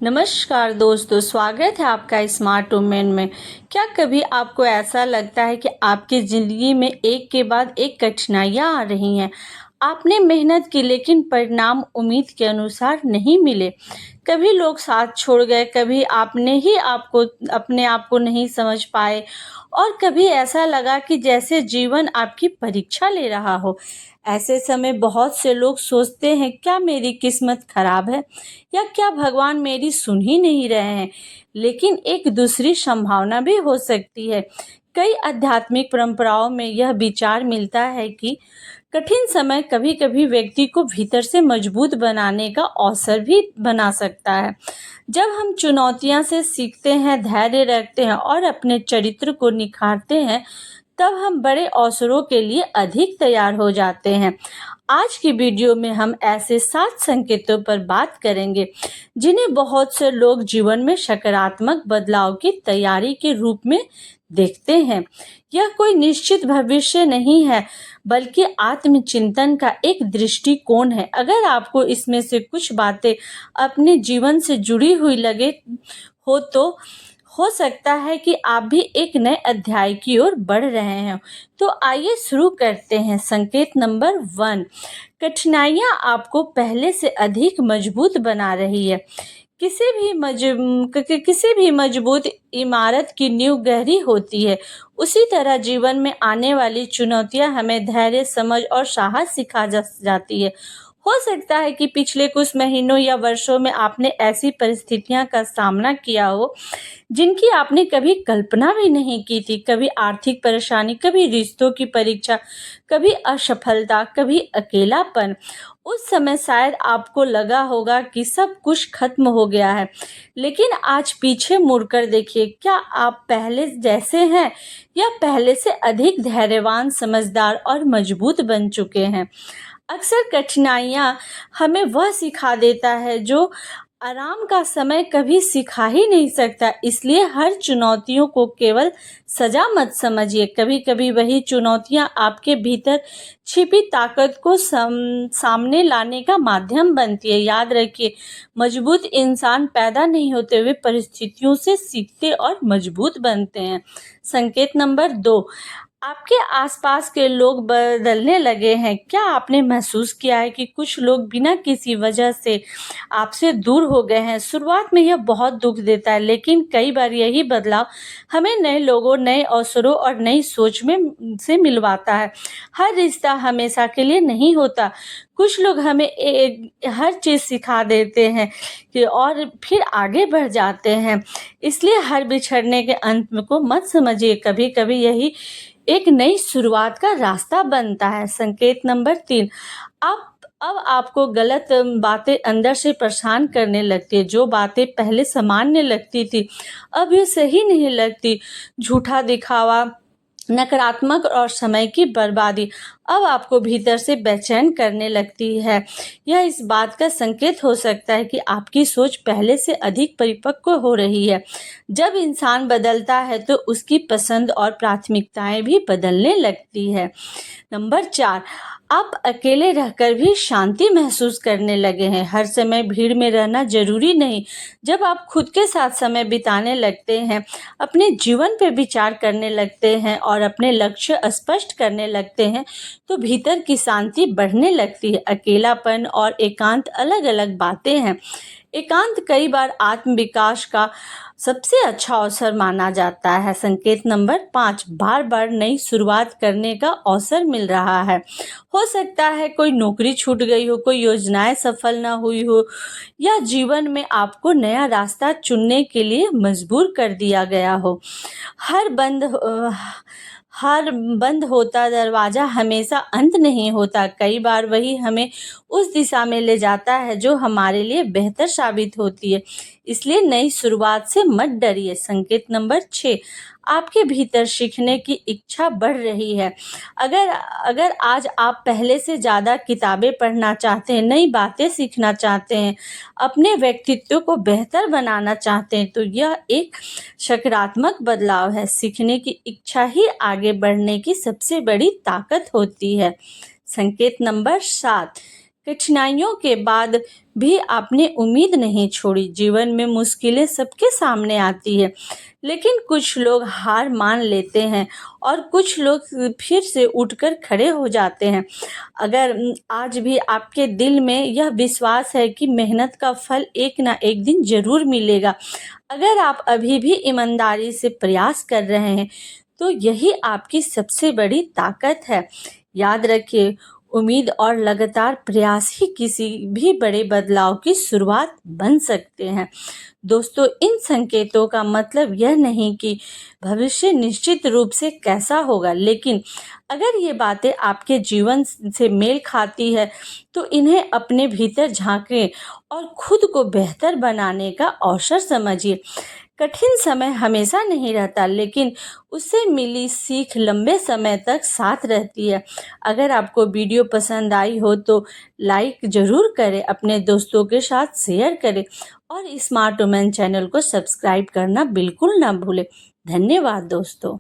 नमस्कार दोस्तों, स्वागत है आपका स्मार्ट वुमेन में। क्या कभी आपको ऐसा लगता है कि आपकी ज़िंदगी में एक के बाद एक कठिनाइयाँ आ रही हैं? आपने मेहनत की लेकिन परिणाम उम्मीद के अनुसार नहीं मिले। कभी लोग साथ छोड़ गए, कभी आपने ही आपको अपने आप को नहीं समझ पाए और कभी ऐसा लगा कि जैसे जीवन आपकी परीक्षा ले रहा हो। ऐसे समय बहुत से लोग सोचते हैं, क्या मेरी किस्मत खराब है या क्या भगवान मेरी सुन ही नहीं रहे हैं। लेकिन एक दूसरी संभावना भी हो सकती है। कई आध्यात्मिक परंपराओं में यह विचार मिलता है कि कठिन समय कभी-कभी व्यक्ति को भीतर से मजबूत बनाने का अवसर भी बना सकता है। जब हम चुनौतियां से सीखते हैं, धैर्य रखते हैं और अपने चरित्र को निखारते हैं, तब हम बड़े अवसरों के लिए अधिक तैयार हो जाते हैं। आज की वीडियो में हम ऐसे 7 संकेतों पर बात करेंगे जिन्हें बहुत से लोग जीवन में सकारात्मक बदलाव की तैयारी के रूप में देखते हैं। यह कोई निश्चित भविष्य नहीं है, बल्कि आत्मचिंतन का एक दृष्टिकोण है। अगर आपको इसमें से कुछ बातें अपने जीवन से जुड़ी हुई लगे तो हो सकता है कि आप भी एक नए अध्याय की ओर बढ़ रहे हैं। तो आइए शुरू करते हैं। संकेत नंबर 1, कठिनाइयां आपको पहले से अधिक मजबूत बना रही है। किसी भी मजबूत इमारत की नींव गहरी होती है, उसी तरह जीवन में आने वाली चुनौतियां हमें धैर्य, समझ और साहस सिखा जाती है। हो सकता है कि पिछले कुछ महीनों या वर्षों में आपने ऐसी परिस्थितियां का सामना किया हो जिनकी आपने कभी कल्पना भी नहीं की थी। कभी आर्थिक परेशानी, कभी रिश्तों की परीक्षा, कभी असफलता, कभी अकेलापन। उस समय शायद आपको लगा होगा कि सब कुछ खत्म हो गया है, लेकिन आज पीछे मुड़कर देखिए, क्या आप पहले जैसे हैं या पहले से अधिक धैर्यवान, समझदार और मजबूत बन चुके हैं। अक्सर कठिनाइयाँ हमें वह सिखा देता है जो आराम का समय कभी सिखा ही नहीं सकता। इसलिए हर चुनौतियों को केवल सजा मत समझिए। कभी-कभी वही चुनौतियां आपके भीतर छिपी ताकत को सामने लाने का माध्यम बनती है। याद रखिए, मजबूत इंसान पैदा नहीं होते, वे परिस्थितियों से सीखते और मजबूत बनते हैं। संकेत नंबर 2, आपके आसपास के लोग बदलने लगे हैं। क्या आपने महसूस किया है कि कुछ लोग बिना किसी वजह से आपसे दूर हो गए हैं? शुरुआत में यह बहुत दुख देता है, लेकिन कई बार यही बदलाव हमें नए लोगों, नए अवसरों और नई सोच में से मिलवाता है। हर रिश्ता हमेशा के लिए नहीं होता। कुछ लोग हमें हर चीज़ सिखा देते हैं कि और फिर आगे बढ़ जाते हैं। इसलिए हर बिछड़ने के अंत को मत समझिए। कभी-कभी यही एक नई शुरुआत का रास्ता बनता है। संकेत नंबर 3, अब आपको गलत बातें अंदर से परेशान करने लगती है। जो बातें पहले सामान्य लगती थी, अब ये सही नहीं लगती। झूठा दिखावा, नकारात्मक और समय की बर्बादी अब आपको भीतर से बेचैन करने लगती है। यह इस बात का संकेत हो सकता है कि आपकी सोच पहले से अधिक परिपक्व हो रही है। जब इंसान बदलता है तो उसकी पसंद और प्राथमिकताएं भी बदलने लगती है। नंबर 4, आप अकेले रहकर भी शांति महसूस करने लगे हैं। हर समय भीड़ में रहना जरूरी नहीं। जब आप खुद के साथ समय बिताने लगते हैं, अपने जीवन पर विचार करने लगते हैं और अपने लक्ष्य स्पष्ट करने लगते हैं, तो भीतर की शांति बढ़ने लगती है। अकेलापन और एकांत अलग अलग बातें हैं। एकांत कई बार आत्मविकास का सबसे अच्छा अवसर माना जाता है। संकेत नंबर 5, बार बार नई शुरुआत करने का अवसर मिल रहा है। हो सकता है कोई नौकरी छूट गई हो, कोई योजनाएं सफल ना हुई हो या जीवन में आपको नया रास्ता चुनने के लिए मजबूर कर दिया गया हो। हर बंद होता दरवाजा हमेशा अंत नहीं होता। कई बार वही हमें उस दिशा में ले जाता है जो हमारे लिए बेहतर साबित होती है। इसलिए नई शुरुआत से मत डरिए। संकेत नंबर 6, आपके भीतर सीखने की इच्छा बढ़ रही है। अगर आज आप पहले से ज़्यादा किताबें पढ़ना चाहते हैं, नई बातें सीखना चाहते हैं, अपने व्यक्तित्व को बेहतर बनाना चाहते हैं, तो यह एक सकारात्मक बदलाव है। सीखने की इच्छा ही आगे बढ़ने की सबसे बड़ी ताकत होती है। संकेत नंबर 7, कठिनाइयों के बाद भी आपने उम्मीद नहीं छोड़ी। जीवन में मुश्किलें सबके सामने आती है, लेकिन कुछ लोग हार मान लेते हैं और कुछ लोग फिर से उठकर खड़े हो जाते हैं। अगर आज भी आपके दिल में यह विश्वास है कि मेहनत का फल एक ना एक दिन ज़रूर मिलेगा, अगर आप अभी भी ईमानदारी से प्रयास कर रहे हैं, तो यही आपकी सबसे बड़ी ताकत है। याद रखिए, उम्मीद और लगातार प्रयास ही किसी भी बड़े बदलाव की शुरुआत बन सकते हैं। दोस्तों, इन संकेतों का मतलब यह नहीं कि भविष्य निश्चित रूप से कैसा होगा, लेकिन अगर ये बातें आपके जीवन से मेल खाती है, तो इन्हें अपने भीतर झांकें और खुद को बेहतर बनाने का अवसर समझिए। कठिन समय हमेशा नहीं रहता, लेकिन उससे मिली सीख लंबे समय तक साथ रहती है। अगर आपको वीडियो पसंद आई हो तो लाइक ज़रूर करें, अपने दोस्तों के साथ शेयर करें और स्मार्ट वुमेन चैनल को सब्सक्राइब करना बिल्कुल ना भूलें। धन्यवाद दोस्तों।